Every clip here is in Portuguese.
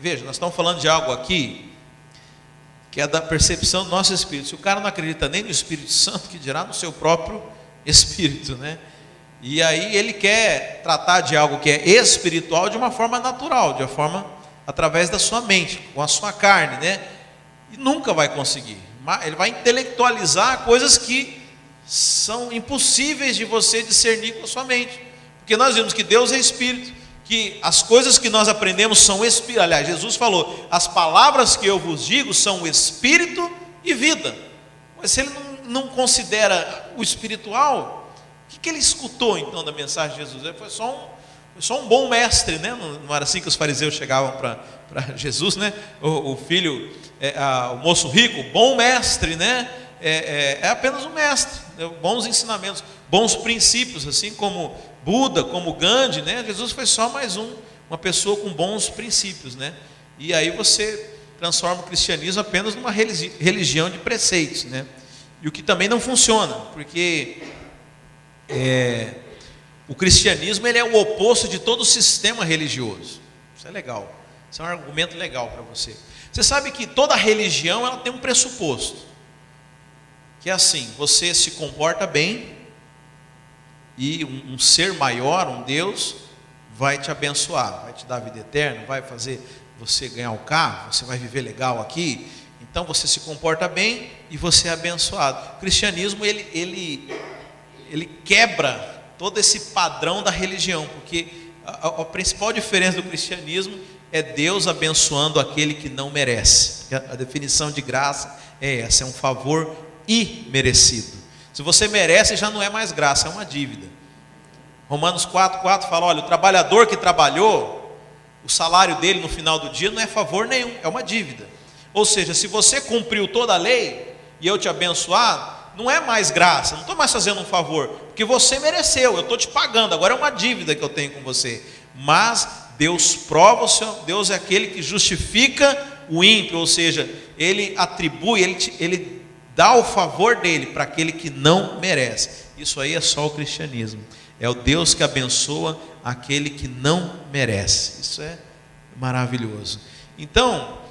veja, nós estamos falando de algo aqui que é da percepção do nosso espírito. Se o cara não acredita nem no Espírito Santo, que dirá no seu próprio espírito, né? E aí ele quer tratar de algo que é espiritual de uma forma natural, de uma forma através da sua mente, com a sua carne, né? E nunca vai conseguir. Ele vai intelectualizar coisas que são impossíveis de você discernir com a sua mente, porque nós vimos que Deus é espírito, que as coisas que nós aprendemos são espírito. Aliás, Jesus falou: as palavras que eu vos digo são espírito e vida. Mas se ele não considera o espiritual, o que ele escutou então da mensagem de Jesus? Ele foi só um bom mestre, né? Não era assim que os fariseus chegavam para Jesus, né? O filho, o moço rico, bom mestre, né? É apenas um mestre, né? Bons ensinamentos, bons princípios, assim como Buda, como Gandhi, né? Jesus foi só mais uma pessoa com bons princípios, né? E aí você transforma o cristianismo apenas numa religião de preceitos, né? E o que também não funciona, porque o cristianismo ele é o oposto de todo sistema religioso. Isso é legal, isso é um argumento legal para você. Você sabe que toda religião ela tem um pressuposto, que é assim: você se comporta bem e um ser maior, um Deus, vai te abençoar, vai te dar vida eterna, vai fazer você ganhar o carro, você vai viver legal aqui. Então você se comporta bem e você é abençoado. O cristianismo ele quebra todo esse padrão da religião, porque a principal diferença do cristianismo é Deus abençoando aquele que não merece. A definição de graça é essa: é um favor imerecido. Se você merece, já não é mais graça, é uma dívida. Romanos 4,4 fala: olha, o trabalhador que trabalhou, o salário dele no final do dia não é favor nenhum, é uma dívida. Ou seja, se você cumpriu toda a lei e eu te abençoar, não é mais graça, não estou mais fazendo um favor, porque você mereceu, eu estou te pagando, agora é uma dívida que eu tenho com você. Mas Deus prova o seu, Deus é aquele que justifica o ímpio, ou seja, ele atribui, ele dá o favor dele para aquele que não merece. Isso aí é só o cristianismo, é o Deus que abençoa aquele que não merece. Isso é maravilhoso. Então,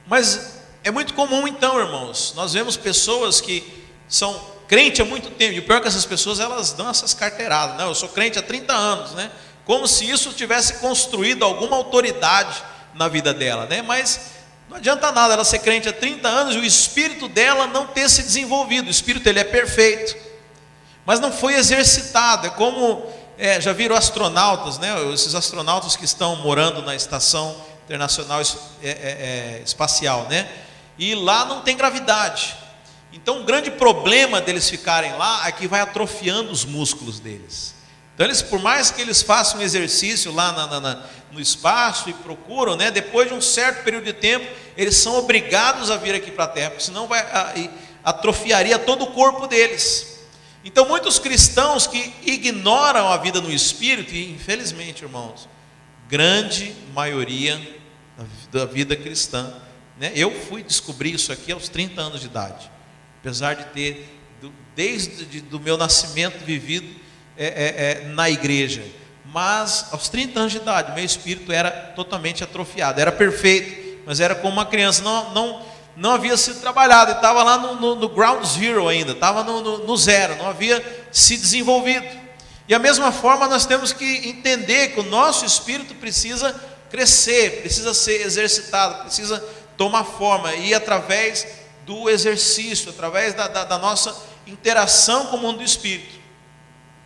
mas é muito comum então, irmãos, nós vemos pessoas que são crentes há muito tempo, e o pior é que essas pessoas, elas dão essas carteiradas, né? Eu sou crente há 30 anos, né? Como se isso tivesse construído alguma autoridade na vida dela, né? Mas não adianta nada ela ser crente há 30 anos e o espírito dela não ter se desenvolvido. O espírito ele é perfeito, mas não foi exercitado. É como, já viram astronautas, né? Esses astronautas que estão morando na estação internacional espacial, né? E lá não tem gravidade. Então o grande problema deles ficarem lá é que vai atrofiando os músculos deles. Então eles, por mais que eles façam exercício lá no espaço e procuram, né, depois de um certo período de tempo, eles são obrigados a vir aqui para a Terra, porque senão atrofiaria todo o corpo deles. Então muitos cristãos que ignoram a vida no Espírito, e infelizmente, irmãos, grande maioria da vida cristã, né? Eu fui descobrir isso aqui aos 30 anos de idade, apesar de ter, desde o meu nascimento, vivido na igreja, mas aos 30 anos de idade, meu espírito era totalmente atrofiado, era perfeito, mas era como uma criança, não havia sido trabalhado, estava lá no ground zero ainda, estava no zero, não havia se desenvolvido. E a mesma forma nós temos que entender que o nosso espírito precisa crescer, precisa ser exercitado, precisa tomar forma, e através do exercício, através da nossa interação com o mundo do espírito.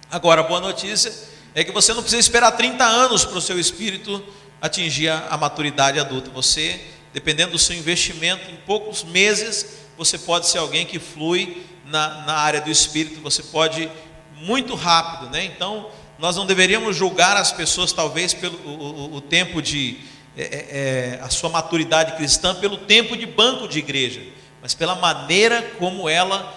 Agora, a boa notícia é que você não precisa esperar 30 anos para o seu espírito atingir a maturidade adulta. Você, dependendo do seu investimento, em poucos meses, você pode ser alguém que flui na área do espírito, você pode muito rápido, né? Então, nós não deveríamos julgar as pessoas, talvez, pelo o tempo a sua maturidade cristã, pelo tempo de banco de igreja, mas pela maneira como ela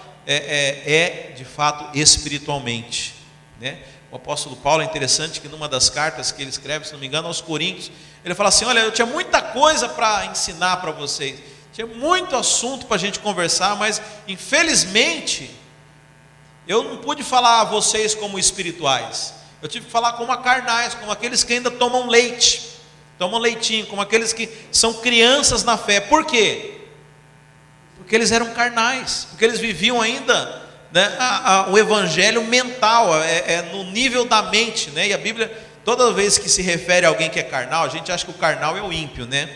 de fato, espiritualmente, né? O apóstolo Paulo, é interessante que numa das cartas que ele escreve, se não me engano, aos Coríntios, ele fala assim: olha, eu tinha muita coisa para ensinar para vocês, tinha muito assunto para a gente conversar, mas infelizmente eu não pude falar a vocês como espirituais, eu tive que falar como carnais, como aqueles que ainda tomam leite. tomam leitinho, como aqueles que são crianças na fé. Por quê? Porque eles eram carnais, porque eles viviam ainda, né, o evangelho mental, no nível da mente, né? E a Bíblia, toda vez que se refere a alguém que é carnal, a gente acha que o carnal é o ímpio, né?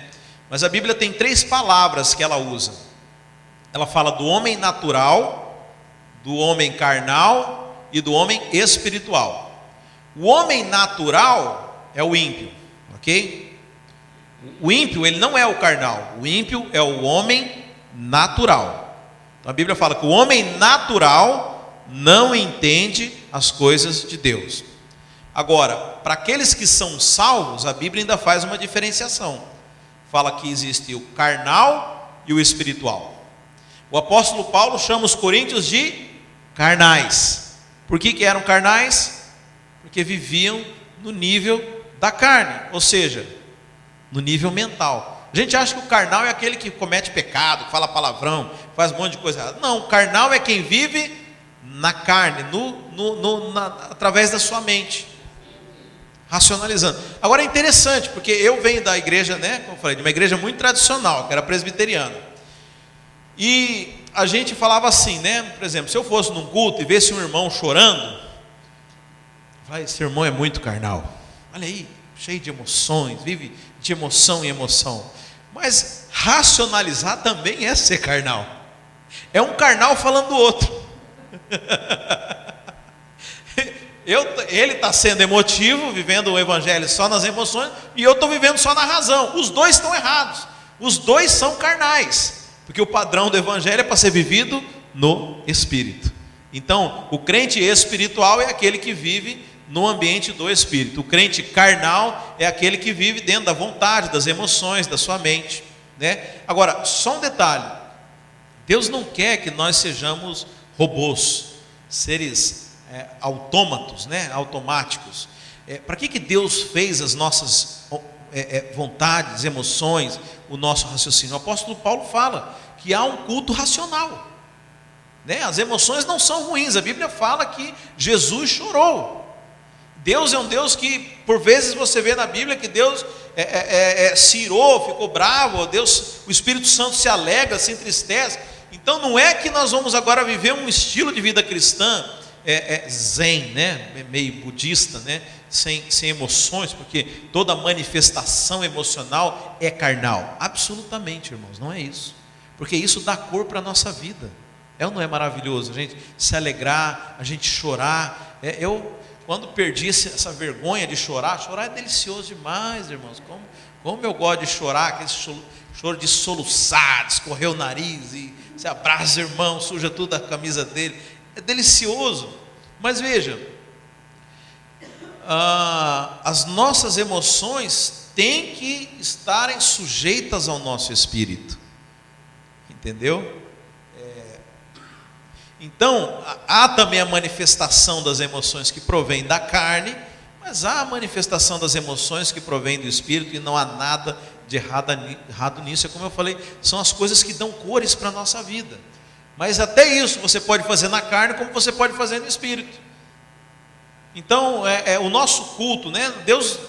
Mas a Bíblia tem 3 palavras que ela usa. Ela fala do homem natural, do homem carnal e do homem espiritual. O homem natural é o ímpio, ok? O ímpio, ele não é o carnal, o ímpio é o homem natural. Então a Bíblia fala que o homem natural não entende as coisas de Deus. Agora, para aqueles que são salvos, a Bíblia ainda faz uma diferenciação. Fala que existe o carnal e o espiritual. O apóstolo Paulo chama os coríntios de carnais. Por que eram carnais? Porque viviam no nível da carne, ou seja, no nível mental. A gente acha que o carnal é aquele que comete pecado, fala palavrão, faz um monte de coisa errada. Não, o carnal é quem vive na carne, através da sua mente, racionalizando. Agora é interessante, porque eu venho da igreja, né, como eu falei, de uma igreja muito tradicional, que era presbiteriana. E a gente falava assim, né, por exemplo, se eu fosse num culto e visse um irmão chorando, esse irmão é muito carnal. Olha aí, cheio de emoções, vive de emoção em emoção. Mas racionalizar também é ser carnal. É um carnal falando do outro. Ele está sendo emotivo, vivendo o evangelho só nas emoções, e eu estou vivendo só na razão. Os dois estão errados. Os dois são carnais, porque o padrão do evangelho é para ser vivido no espírito. Então, o crente espiritual é aquele que vive no ambiente do espírito. O crente carnal é aquele que vive dentro da vontade, das emoções, da sua mente, né? Agora, só um detalhe: Deus não quer que nós sejamos robôs, seres autômatos, né? Automáticos. Para que Deus fez as nossas vontades, emoções, o nosso raciocínio? O apóstolo Paulo fala que há um culto racional, né? As emoções não são ruins. A Bíblia fala que Jesus chorou. Deus é um Deus que, por vezes você vê na Bíblia que Deus se irou, ficou bravo. Deus, o Espírito Santo se alegra, se entristece. Então não é que nós vamos agora viver um estilo de vida cristã zen, né? Meio budista, né? Sem emoções, porque toda manifestação emocional é carnal. Absolutamente, irmãos, não é isso. Porque isso dá cor para a nossa vida. Ou não é maravilhoso a gente se alegrar, a gente chorar? Quando perdi essa vergonha de chorar é delicioso demais, irmãos. Como eu gosto de chorar, aquele choro de soluçar, de escorrer o nariz, e você abraça o irmão, suja tudo a camisa dele. É delicioso. Mas veja, as nossas emoções têm que estarem sujeitas ao nosso espírito. Entendeu? Então, há também a manifestação das emoções que provém da carne, mas há a manifestação das emoções que provém do Espírito, e não há nada de errado nisso. É como eu falei, são as coisas que dão cores para a nossa vida. Mas até isso você pode fazer na carne, como você pode fazer no Espírito. Então, o nosso culto, né? Deus,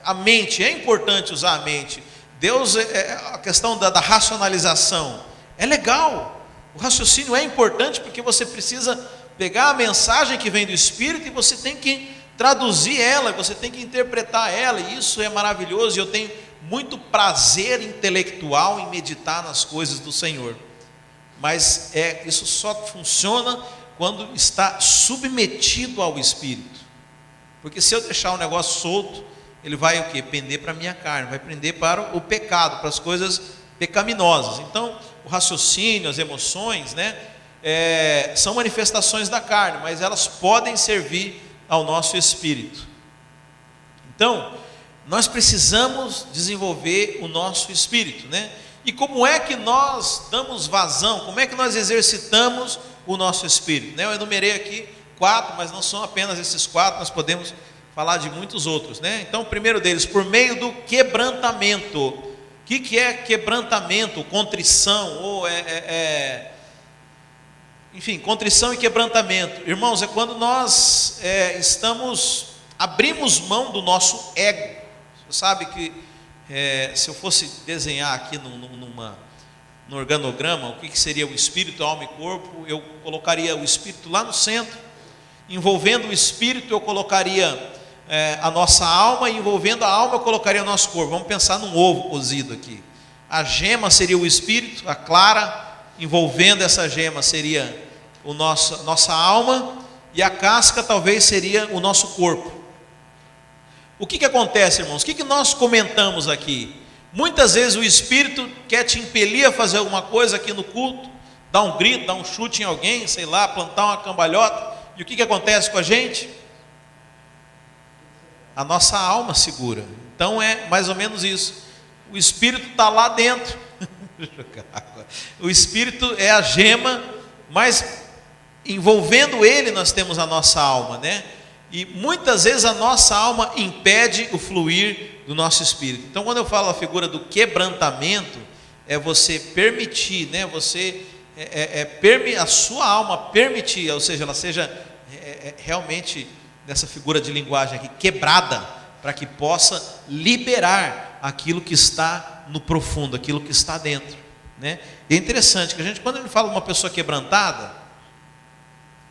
a mente, é importante usar a mente. Deus, a questão da racionalização, é legal. O raciocínio é importante, porque você precisa pegar a mensagem que vem do Espírito e você tem que traduzir ela, você tem que interpretar ela, e isso é maravilhoso. E eu tenho muito prazer intelectual em meditar nas coisas do Senhor. Mas isso só funciona quando está submetido ao Espírito. Porque se eu deixar o negócio solto, ele vai o quê? Pender para a minha carne, vai pender para o pecado, para as coisas pecaminosas. Então, o raciocínio, as emoções, né, são manifestações da carne, mas elas podem servir ao nosso espírito. Então, nós precisamos desenvolver o nosso espírito, né? E como é que nós damos vazão, como é que nós exercitamos o nosso espírito, né? Eu enumerei aqui 4, mas não são apenas esses 4, nós podemos falar de muitos outros, né? Então, o primeiro deles, por meio do quebrantamento. O que é quebrantamento? Contrição, ou enfim, contrição e quebrantamento. Irmãos, é quando nós abrimos mão do nosso ego. Você sabe que se eu fosse desenhar aqui no organograma o que seria o espírito, alma e corpo, eu colocaria o espírito lá no centro. Envolvendo o espírito eu colocaria a nossa alma, e envolvendo a alma eu colocaria o nosso corpo. Vamos pensar num ovo cozido aqui. A gema seria o espírito, a clara, envolvendo essa gema seria nossa alma, e a casca talvez seria o nosso corpo. O que acontece, irmãos? O que nós comentamos aqui? Muitas vezes o Espírito quer te impelir a fazer alguma coisa aqui no culto, dar um grito, dar um chute em alguém, sei lá, plantar uma cambalhota, e o que acontece com a gente? A nossa alma segura. Então é mais ou menos isso. O Espírito está lá dentro. O Espírito é a gema, mas envolvendo ele nós temos a nossa alma, né? E muitas vezes a nossa alma impede o fluir do nosso espírito. Então, quando eu falo a figura do quebrantamento, é você permitir, né? A sua alma permitir, ou seja, ela seja realmente, nessa figura de linguagem aqui, quebrada, para que possa liberar aquilo que está no profundo, aquilo que está dentro, né? E é interessante que quando a gente fala de uma pessoa quebrantada,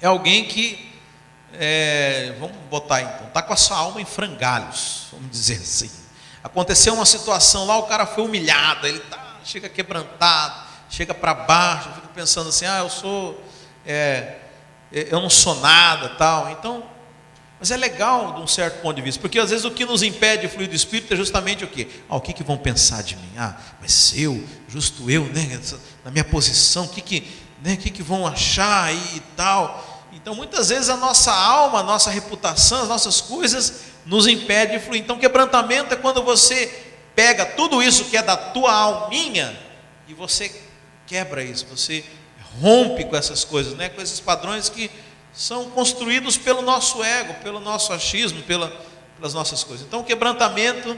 é alguém que vamos botar então, está com a sua alma em frangalhos, vamos dizer assim. Aconteceu uma situação lá, o cara foi humilhado, ele chega quebrantado, chega para baixo, fica pensando assim, eu não sou nada, tal. Então, mas é legal de um certo ponto de vista, porque às vezes o que nos impede de fluir do Espírito é justamente o quê? O que vão pensar de mim? Mas justo eu, né, na minha posição, o que vão achar aí e tal. Então muitas vezes a nossa alma, a nossa reputação, as nossas coisas nos impedem de fluir. Então quebrantamento é quando você pega tudo isso que é da tua alminha e você quebra isso, você rompe com essas coisas, né? Com esses padrões que são construídos pelo nosso ego, pelo nosso achismo, pelas nossas coisas. Então o quebrantamento,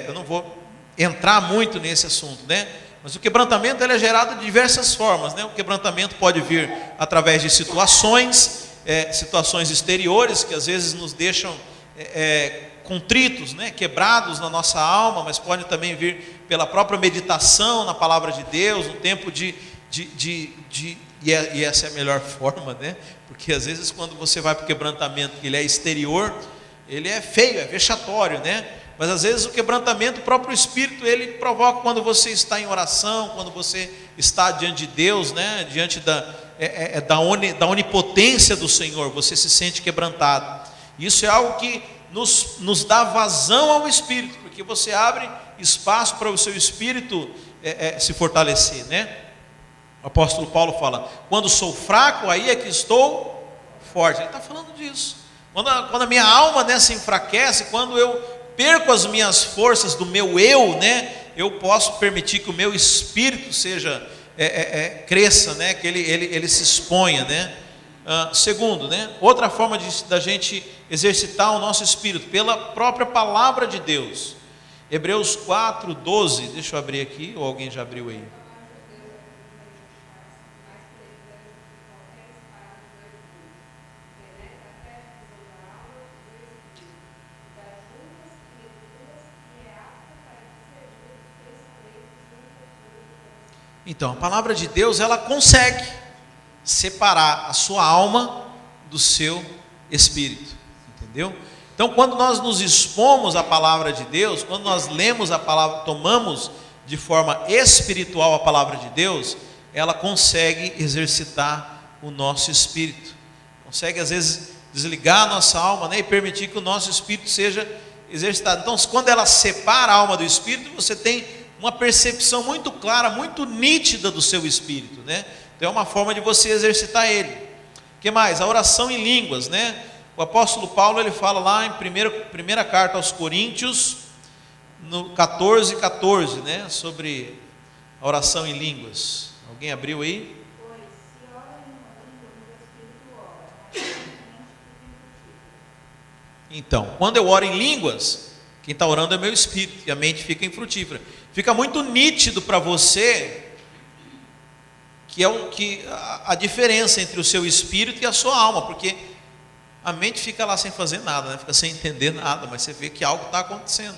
eu não vou entrar muito nesse assunto, né? Mas o quebrantamento ele é gerado de diversas formas, né? O quebrantamento pode vir através de situações exteriores, que às vezes nos deixam contritos, né? Quebrados na nossa alma, mas pode também vir pela própria meditação na palavra de Deus, um tempo e essa é a melhor forma, né? Porque às vezes quando você vai para o quebrantamento, ele é exterior, ele é feio, é vexatório, né? Mas às vezes o quebrantamento, o próprio Espírito, ele provoca quando você está em oração, quando você está diante de Deus, né? Diante da onipotência do Senhor, você se sente quebrantado. Isso é algo que nos dá vazão ao Espírito, porque você abre espaço para o seu Espírito se fortalecer, né? O apóstolo Paulo fala, quando sou fraco, aí é que estou forte. Ele está falando disso. Quando a minha alma, né, se enfraquece, quando eu perco as minhas forças do meu eu, né, eu posso permitir que o meu espírito cresça, né, que ele se exponha, né. Segundo, né, outra forma da gente exercitar o nosso espírito, pela própria palavra de Deus. Hebreus 4:12, deixa eu abrir aqui, ou alguém já abriu aí? Então, a palavra de Deus, ela consegue separar a sua alma do seu espírito, entendeu? Então, quando nós nos expomos à palavra de Deus, quando nós lemos a palavra, tomamos de forma espiritual a palavra de Deus, ela consegue exercitar o nosso espírito, consegue às vezes desligar a nossa alma, né, e permitir que o nosso espírito seja exercitado. Então, quando ela separa a alma do espírito, você tem uma percepção muito clara, muito nítida do seu espírito, né? Então é uma forma de você exercitar ele. O que mais? A oração em línguas, né? O apóstolo Paulo, ele fala lá em primeira carta aos Coríntios, no 14:14, né? Sobre a oração em línguas. Alguém abriu aí? Então, quando eu oro em línguas, quem está orando é meu espírito, e a mente fica infrutífera. Fica muito nítido para você que a diferença entre o seu espírito e a sua alma, porque a mente fica lá sem fazer nada, né? Fica sem entender nada, mas você vê que algo está acontecendo.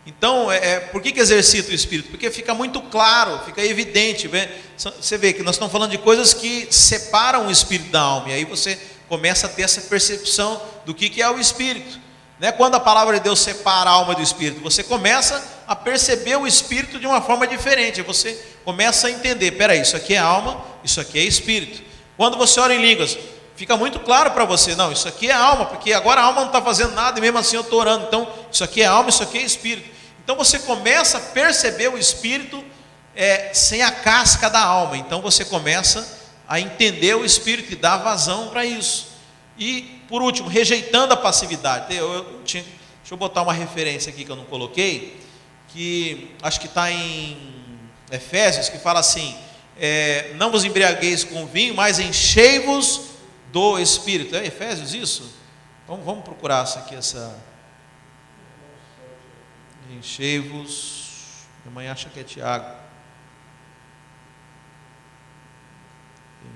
Então, por que exercita o Espírito? Porque fica muito claro, fica evidente. Você vê que nós estamos falando de coisas que separam o Espírito da alma, e aí você começa a ter essa percepção do que é o Espírito. Né? Quando a palavra de Deus separa a alma do Espírito, você começa a perceber o Espírito de uma forma diferente, você começa a entender, peraí, isso aqui é alma, isso aqui é Espírito. Quando você ora em línguas, fica muito claro para você, não, isso aqui é alma, porque agora a alma não está fazendo nada e mesmo assim eu estou orando, então isso aqui é alma, isso aqui é Espírito. Então você começa a perceber o Espírito sem a casca da alma, então você começa a entender o Espírito e dar vazão para isso. E por último, rejeitando a passividade. Deixa eu botar uma referência aqui que eu não coloquei, que acho que está em Efésios, que fala assim, não vos embriagueis com vinho, mas enchei-vos do Espírito. É Efésios isso? Então vamos procurar essa enchei-vos. Minha mãe acha que é Tiago.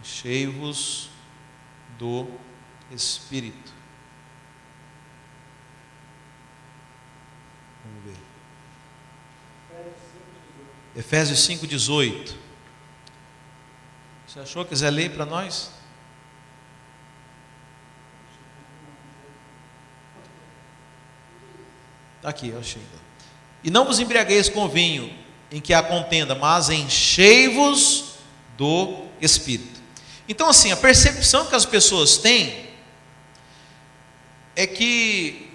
Enchei-vos do Espírito. Vamos ver. Efésios 5:18. Você achou? Quiser ler para nós? Está aqui, eu achei. E não vos embriagueis com vinho, em que há contenda, mas enchei-vos do Espírito. Então, assim, a percepção que as pessoas têm é que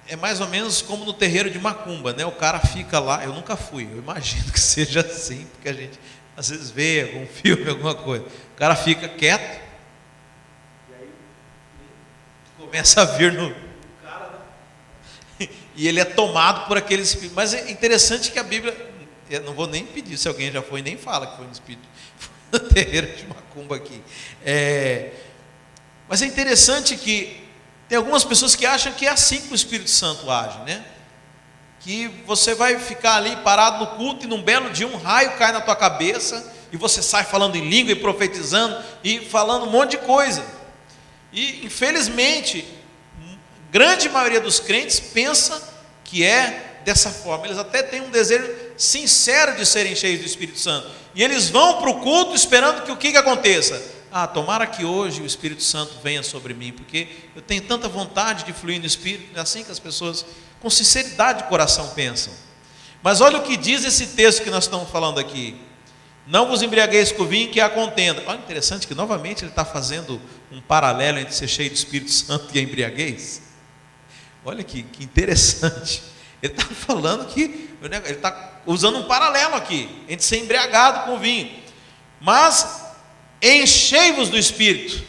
é mais ou menos como no terreiro de macumba, né? O cara fica lá, eu nunca fui, eu imagino que seja assim, porque a gente às vezes vê algum filme, alguma coisa, o cara fica quieto, e aí começa a vir no cara, né? E ele é tomado por aquele espírito. Mas é interessante que a Bíblia, eu não vou nem pedir se alguém já foi, nem fala que foi no espírito, foi no terreiro de macumba aqui. Mas é interessante que tem algumas pessoas que acham que é assim que o Espírito Santo age, né? Que você vai ficar ali parado no culto e num belo dia um raio cai na tua cabeça e você sai falando em língua e profetizando e falando um monte de coisa. E infelizmente, grande maioria dos crentes pensa que é dessa forma. Eles até têm um desejo sincero de serem cheios do Espírito Santo. E eles vão para o culto esperando que o que aconteça? Tomara que hoje o Espírito Santo venha sobre mim, porque eu tenho tanta vontade de fluir no Espírito. É assim que as pessoas, com sinceridade de coração, pensam. Mas olha o que diz esse texto que nós estamos falando aqui. Não vos embriagueis com vinho, que há contenda. Olha, interessante que novamente ele está fazendo um paralelo entre ser cheio do Espírito Santo e a embriaguez. Olha que interessante. Ele está falando que, ele está usando um paralelo aqui, entre ser embriagado com vinho. Mas enchei-vos do Espírito.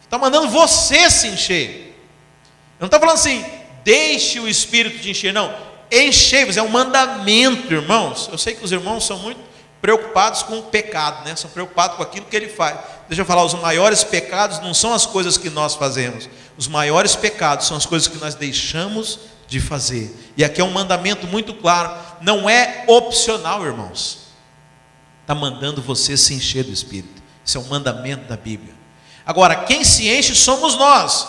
Está mandando você se encher. Não está falando assim, deixe o Espírito te encher, não. Enchei-vos, é um mandamento, irmãos. Eu sei que os irmãos são muito preocupados com o pecado, né? São preocupados com aquilo que ele faz. Deixa eu falar, os maiores pecados não são as coisas que nós fazemos. Os maiores pecados são as coisas que nós deixamos de fazer. E aqui é um mandamento muito claro. Não é opcional, irmãos. Está mandando você se encher do Espírito. Isso é um mandamento da Bíblia. Agora, quem se enche somos nós.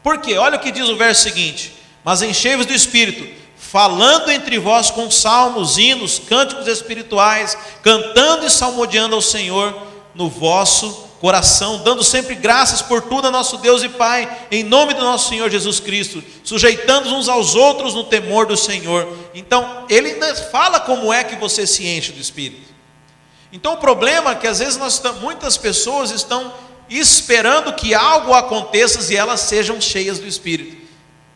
Por quê? Olha o que diz o verso seguinte: mas enchei-vos do Espírito, falando entre vós com salmos, hinos, cânticos espirituais, cantando e salmodiando ao Senhor no vosso coração, dando sempre graças por tudo a nosso Deus e Pai, em nome do nosso Senhor Jesus Cristo, sujeitando uns aos outros no temor do Senhor. Então, ele ainda fala como é que você se enche do Espírito. Então o problema é que às vezes muitas pessoas estão esperando que algo aconteça e elas sejam cheias do Espírito.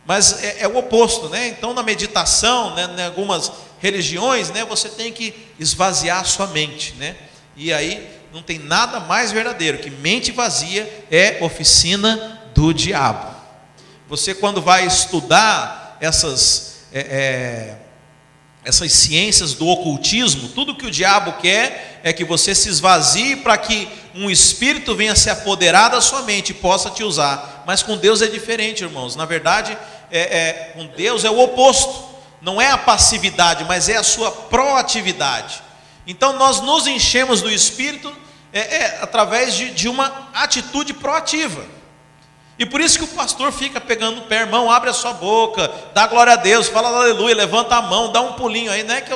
Mas é o oposto, né? Então na meditação, né, em algumas religiões, né, você tem que esvaziar a sua mente, né? E aí não tem nada mais verdadeiro, que mente vazia é oficina do diabo. Você quando vai estudar essas ciências do ocultismo, tudo que o diabo quer é que você se esvazie para que um espírito venha se apoderar da sua mente e possa te usar. Mas com Deus é diferente, irmãos. Na verdade, com Deus é o oposto. Não é a passividade, mas é a sua proatividade. Então nós nos enchemos do Espírito através de uma atitude proativa. E por isso que o pastor fica pegando no pé, irmão, abre a sua boca, dá glória a Deus, fala aleluia, levanta a mão, dá um pulinho aí. Não é que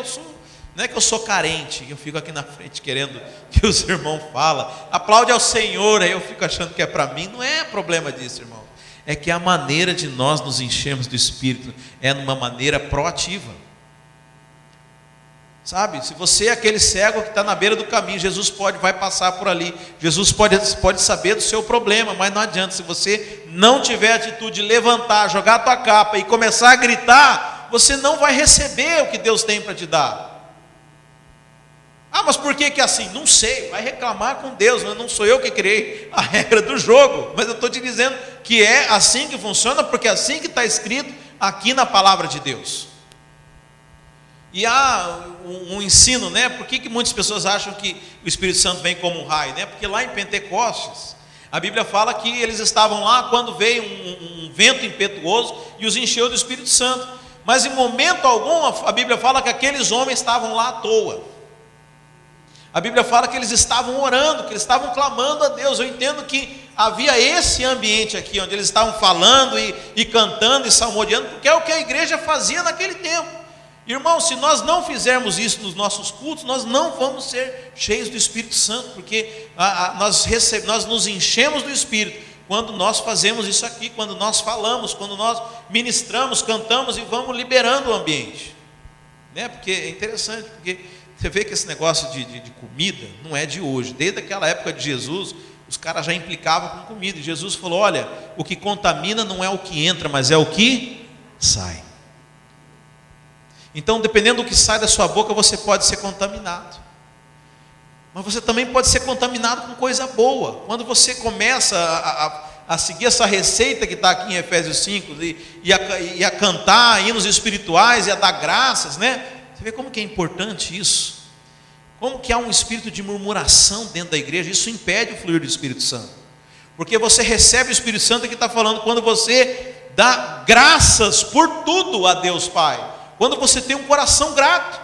eu sou carente, eu fico aqui na frente querendo que os irmãos falem, aplaude ao Senhor, aí eu fico achando que é para mim. Não é problema disso, irmão. É que a maneira de nós nos enchermos do Espírito é numa maneira proativa. Sabe, se você é aquele cego que está na beira do caminho, Jesus vai passar por ali, Jesus pode saber do seu problema, mas não adianta, se você não tiver a atitude de levantar, jogar a tua capa e começar a gritar, você não vai receber o que Deus tem para te dar. Ah, mas por que é assim? Não sei, vai reclamar com Deus, não sou eu que criei a regra do jogo, mas eu estou te dizendo que é assim que funciona, porque é assim que está escrito aqui na palavra de Deus. E há um ensino, né? Por que muitas pessoas acham que o Espírito Santo vem como um raio, né? Porque lá em Pentecostes, a Bíblia fala que eles estavam lá quando veio um vento impetuoso e os encheu do Espírito Santo. Mas em momento algum a Bíblia fala que aqueles homens estavam lá à toa. A Bíblia fala que eles estavam orando, que eles estavam clamando a Deus. Eu entendo que havia esse ambiente aqui, onde eles estavam falando e cantando e salmodiando, porque é o que a igreja fazia naquele tempo. Irmão, se nós não fizermos isso nos nossos cultos, nós não vamos ser cheios do Espírito Santo, porque nós nos enchemos do Espírito quando nós fazemos isso aqui, quando nós falamos, quando nós ministramos, cantamos e vamos liberando o ambiente, né? Porque é interessante, porque você vê que esse negócio de comida não é de hoje. Desde aquela época de Jesus, os caras já implicavam com comida, e Jesus falou: olha, o que contamina não é o que entra, mas é o que sai. Então, dependendo do que sai da sua boca, você pode ser contaminado. Mas você também pode ser contaminado com coisa boa. Quando você começa a seguir essa receita que está aqui em Efésios 5, e a cantar hinos espirituais, e a dar graças, né? Você vê como que é importante isso. Como que há um espírito de murmuração dentro da igreja. Isso impede o fluir do Espírito Santo. Porque você recebe o Espírito Santo que está falando quando você dá graças por tudo a Deus Pai. Quando você tem um coração grato.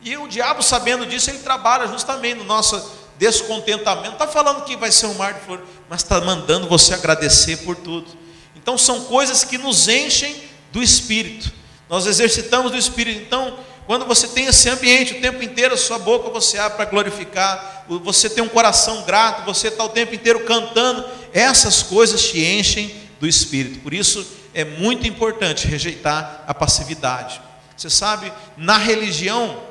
E o diabo, sabendo disso, ele trabalha justamente no nosso descontentamento. Não está falando que vai ser um mar de flores, mas está mandando você agradecer por tudo. Então são coisas que nos enchem do Espírito. Nós exercitamos do Espírito. Então, quando você tem esse ambiente o tempo inteiro, a sua boca você abre para glorificar, você tem um coração grato, você está o tempo inteiro cantando, essas coisas te enchem do Espírito. Por isso é muito importante rejeitar a passividade. Você sabe, na religião,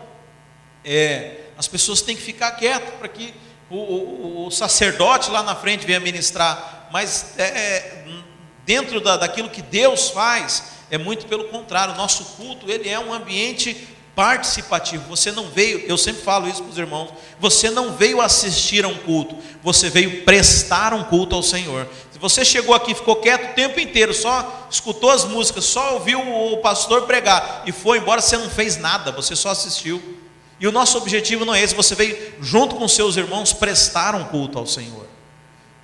as pessoas têm que ficar quietas para que o sacerdote lá na frente venha ministrar, mas dentro daquilo que Deus faz, é muito pelo contrário. O nosso culto, ele é um ambiente participativo. Você não veio, eu sempre falo isso para os irmãos, você não veio assistir a um culto, você veio prestar um culto ao Senhor. Se você chegou aqui e ficou quieto o tempo inteiro, só escutou as músicas, só ouviu o pastor pregar e foi embora, você não fez nada, você só assistiu. E o nosso objetivo não é esse, você veio junto com seus irmãos prestar um culto ao Senhor.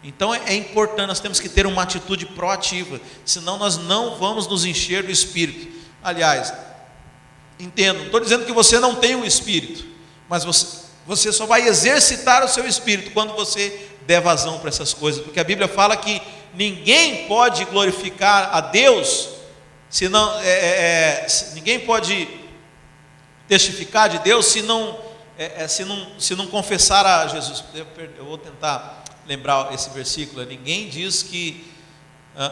Então é importante, nós temos que ter uma atitude proativa, senão nós não vamos nos encher do Espírito. Aliás, entendo, não estou dizendo que você não tem um Espírito, mas você só vai exercitar o seu Espírito quando você der vazão para essas coisas, porque a Bíblia fala que ninguém pode glorificar a Deus, ninguém pode testificar de Deus se não confessar a Jesus. Eu vou tentar lembrar esse versículo.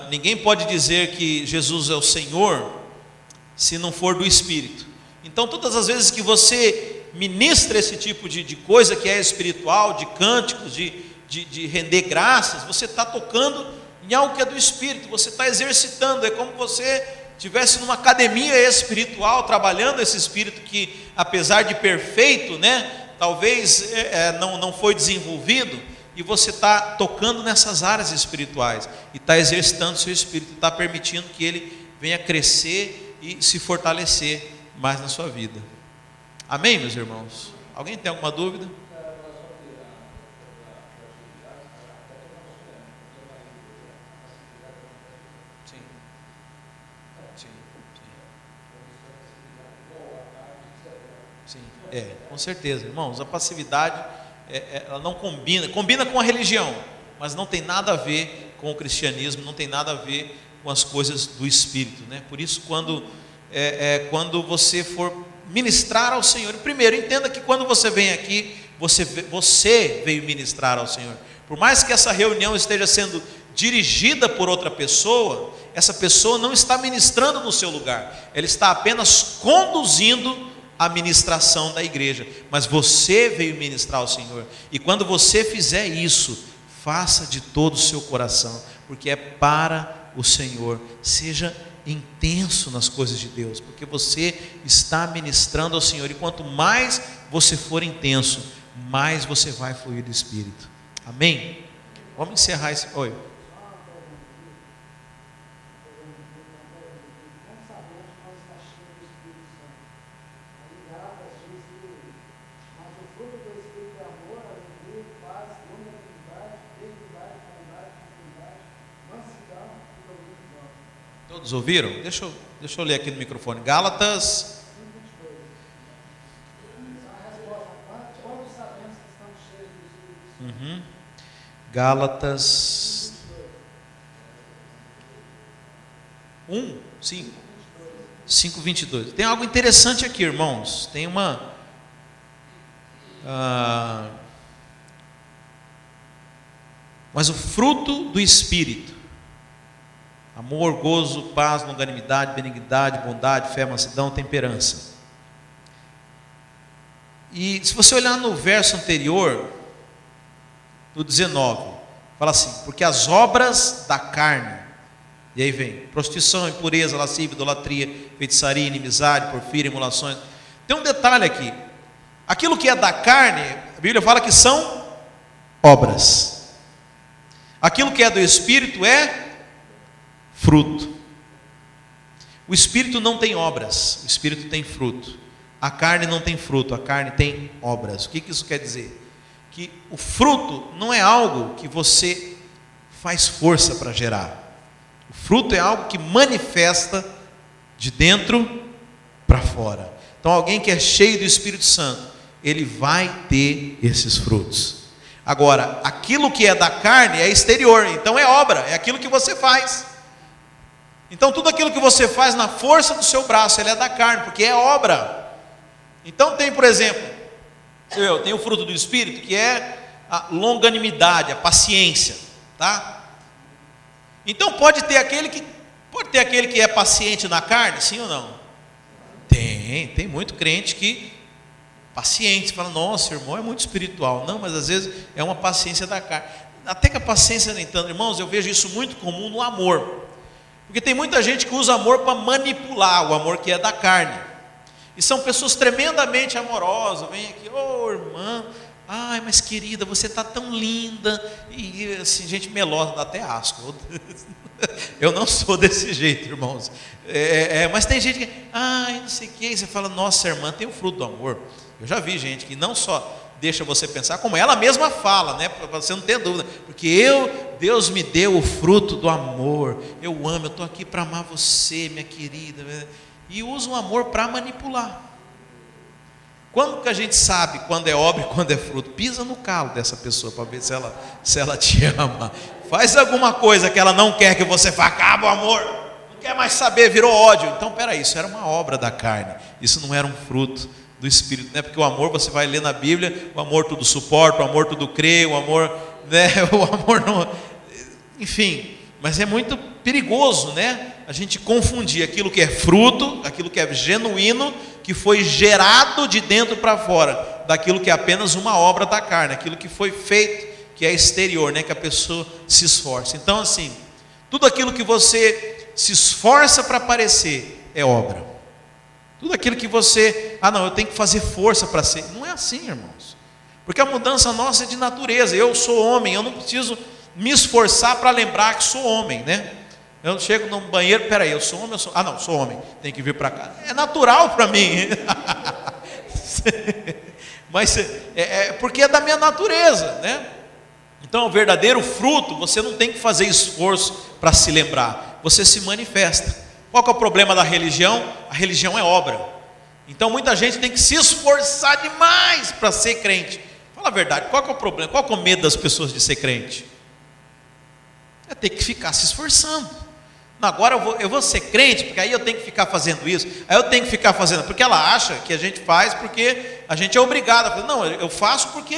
Ninguém pode dizer que Jesus é o Senhor se não for do Espírito. Então, todas as vezes que você ministra esse tipo de coisa que é espiritual, de cânticos, de render graças, você está tocando em algo que é do Espírito, você está exercitando. É como você estivesse numa academia espiritual, trabalhando esse Espírito que, apesar de perfeito, né, talvez não foi desenvolvido, e você está tocando nessas áreas espirituais, e está exercitando o seu Espírito, está permitindo que ele venha crescer e se fortalecer mais na sua vida. Amém, meus irmãos? Alguém tem alguma dúvida? Sim. Com certeza, irmãos, a passividade ela não combina com a religião. mas não tem nada a ver com o cristianismo, não tem nada a ver com as coisas do Espírito, né? Por isso, quando você for ministrar ao Senhor, primeiro, entenda que quando você vem aqui, você veio ministrar ao Senhor. Por mais que essa reunião esteja sendo dirigida por outra pessoa, essa pessoa não está ministrando no seu lugar, ela está apenas conduzindo a ministração da igreja, mas você veio ministrar ao Senhor. E quando você fizer isso, faça de todo o seu coração, porque é para o Senhor. Seja intenso nas coisas de Deus, porque você está ministrando ao Senhor, e quanto mais você for intenso, mais você vai fluir do Espírito. Amém? Vamos encerrar esse... Oi. Todos ouviram? Deixa eu ler aqui no microfone. Gálatas. Gálatas 5:22. Tem algo interessante aqui, irmãos. Tem mas o fruto do Espírito: amor, gozo, paz, longanimidade, benignidade, bondade, fé, mansidão, temperança. E se você olhar no verso anterior, no 19, fala assim: porque as obras da carne, e aí vem prostituição, impureza, lascívia, idolatria, feitiçaria, inimizade, porfíria, emulações. Tem um detalhe aqui: aquilo que é da carne, a Bíblia fala que são obras. Aquilo que é do Espírito é fruto. O Espírito não tem obras, o Espírito tem fruto. A carne não tem fruto, a carne tem obras. O que isso quer dizer? Que o fruto não é algo que você faz força para gerar. O fruto é algo que manifesta de dentro para fora. Então, alguém que é cheio do Espírito Santo, ele vai ter esses frutos. Agora, aquilo que é da carne é exterior, então é obra, é aquilo que você faz. Então, tudo aquilo que você faz na força do seu braço, ele é da carne, porque é obra. Então, tem, por exemplo, tem o fruto do Espírito, que é a longanimidade, a paciência, tá? Então, pode ter aquele que é paciente na carne, sim ou não? Tem muito crente que paciente, fala: nossa, irmão, é muito espiritual. Não, mas às vezes é uma paciência da carne. Até que a paciência nem tanto, irmãos, eu vejo isso muito comum no amor. Porque tem muita gente que usa amor para manipular o amor que é da carne. E são pessoas tremendamente amorosas. Vem aqui: ô irmã, ai, mas querida, você está tão linda. E assim, gente melosa, dá até asco. Eu não sou desse jeito, irmãos. Mas tem gente que, ai, não sei o que. E você fala: nossa, irmã, tem o fruto do amor. Eu já vi gente que não só deixa você pensar, como ela mesma fala, né? Para você não ter dúvida. Porque Deus me deu o fruto do amor. Eu amo, eu estou aqui para amar você, minha querida. E usa o amor para manipular. Quando que a gente sabe quando é obra e quando é fruto? Pisa no calo dessa pessoa para ver se ela te ama. Faz alguma coisa que ela não quer que você faça, acaba o amor, não quer mais saber, virou ódio. Então, peraí, isso era uma obra da carne, isso não era um fruto do Espírito, né? Porque o amor, você vai ler na Bíblia, o amor tudo suporta, o amor tudo crê, o amor, né? O amor não, enfim. Mas é muito perigoso, né? A gente confundir aquilo que é fruto, aquilo que é genuíno, que foi gerado de dentro para fora, daquilo que é apenas uma obra da carne, aquilo que foi feito, que é exterior, né? Que a pessoa se esforça. Então, assim, tudo aquilo que você se esforça para parecer é obra. Tudo aquilo que você, não, eu tenho que fazer força para ser. Não é assim, irmãos. Porque a mudança nossa é de natureza. Eu sou homem, eu não preciso me esforçar para lembrar que sou homem, né? Eu chego no banheiro, peraí, eu sou homem, eu sou... não, sou homem, tem que vir para cá. É natural para mim. Mas porque é da minha natureza, né? Então, o verdadeiro fruto, você não tem que fazer esforço para se lembrar. Você se manifesta. Qual que é o problema da religião? A religião é obra. Então, muita gente tem que se esforçar demais para ser crente. Fala a verdade, qual que é o problema? Qual que é o medo das pessoas de ser crente? É ter que ficar se esforçando. Não, agora eu vou ser crente, porque aí eu tenho que ficar fazendo isso, aí eu tenho que ficar fazendo, porque ela acha que a gente faz porque a gente é obrigado a fazer. Não, eu faço porque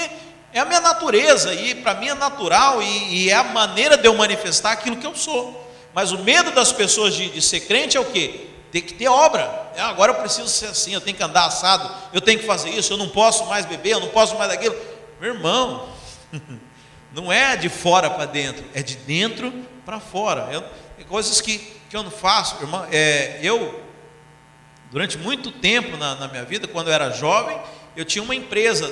é a minha natureza, e para mim é natural, e é a maneira de eu manifestar aquilo que eu sou. Mas o medo das pessoas de ser crente é o quê? Tem que ter obra. Agora eu preciso ser assim, eu tenho que andar assado, eu tenho que fazer isso, eu não posso mais beber, eu não posso mais daquilo. Meu irmão, não é de fora para dentro, é de dentro para fora. Coisas que eu não faço, irmão. Eu, durante muito tempo na minha vida, quando eu era jovem, eu tinha uma empresa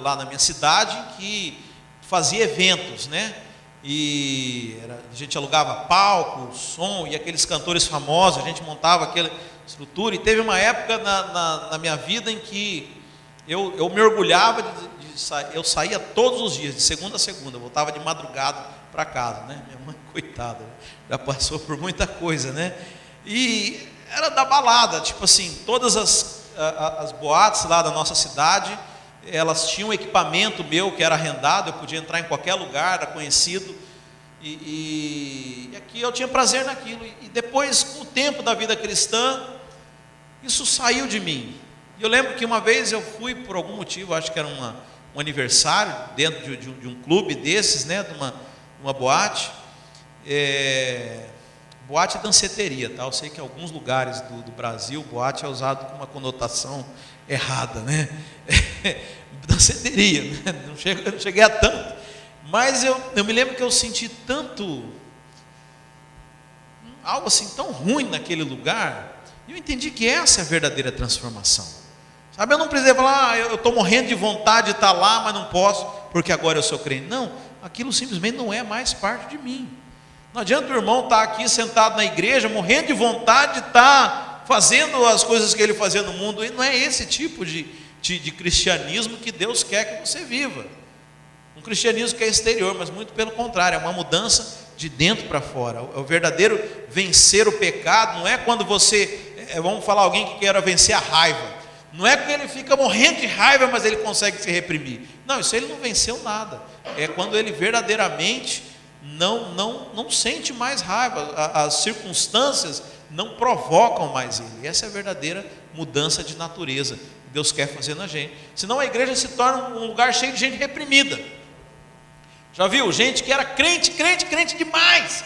lá na minha cidade que fazia eventos, né? E a gente alugava palco, som, e aqueles cantores famosos, a gente montava aquela estrutura. E teve uma época na minha vida em que eu me orgulhava eu saía todos os dias, de segunda a segunda, eu voltava de madrugada para casa, né? Minha mãe, coitada, já passou por muita coisa, né? E era da balada, tipo assim, todas as boates lá da nossa cidade, elas tinham um equipamento meu que era arrendado, eu podia entrar em qualquer lugar, era conhecido, e aqui eu tinha prazer naquilo. E depois, com o tempo da vida cristã, isso saiu de mim. E eu lembro que uma vez eu fui, por algum motivo, acho que era um aniversário, dentro de um clube desses, né, de uma boate, boate é danceteria, tá? Eu sei que em alguns lugares do Brasil, boate é usado com uma conotação errada, né? Danceteria, né? Não cheguei a tanto, mas eu me lembro que eu senti tanto, algo assim tão ruim naquele lugar, e eu entendi que essa é a verdadeira transformação. Sabe, eu não precisei falar, eu estou morrendo de vontade de estar lá, mas não posso, porque agora eu sou crente. Não, aquilo simplesmente não é mais parte de mim. Não adianta o irmão estar aqui sentado na igreja, morrendo de vontade de estar fazendo as coisas que ele fazia no mundo. E não é esse tipo de cristianismo que Deus quer que você viva. Um cristianismo que é exterior, mas muito pelo contrário, é uma mudança de dentro para fora. O verdadeiro vencer o pecado não é quando você, vamos falar, alguém que queira vencer a raiva. Não é que ele fica morrendo de raiva, mas ele consegue se reprimir. Não, isso ele não venceu nada. É quando ele verdadeiramente não sente mais raiva. As circunstâncias não provocam mais ele. Essa é a verdadeira mudança de natureza que Deus quer fazer na gente. Senão a igreja se torna um lugar cheio de gente reprimida. Já viu? Gente que era crente demais.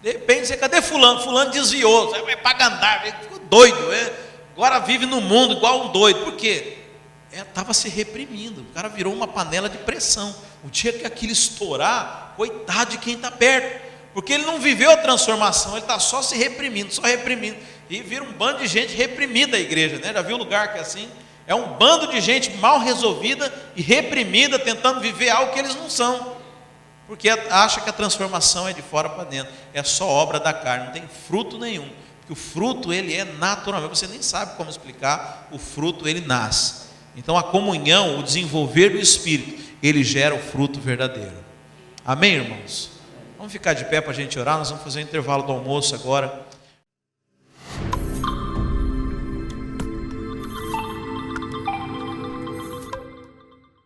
De repente você, cadê fulano? Fulano desviou, vai pagandar, ficou doido, agora vive no mundo igual um doido. Por quê? Estava se reprimindo. O cara virou uma panela de pressão. O dia que aquilo estourar, coitado de quem está perto, porque ele não viveu a transformação, ele está só se reprimindo, e vira um bando de gente reprimida a igreja, né? Já viu lugar que é assim? É um bando de gente mal resolvida e reprimida, tentando viver algo que eles não são, porque acha que a transformação é de fora para dentro, é só obra da carne, não tem fruto nenhum. Que o fruto ele é naturalmente, você nem sabe como explicar, o fruto ele nasce. Então a comunhão, o desenvolver do Espírito, ele gera o fruto verdadeiro. Amém, irmãos? Vamos ficar de pé para a gente orar, nós vamos fazer um intervalo do almoço agora.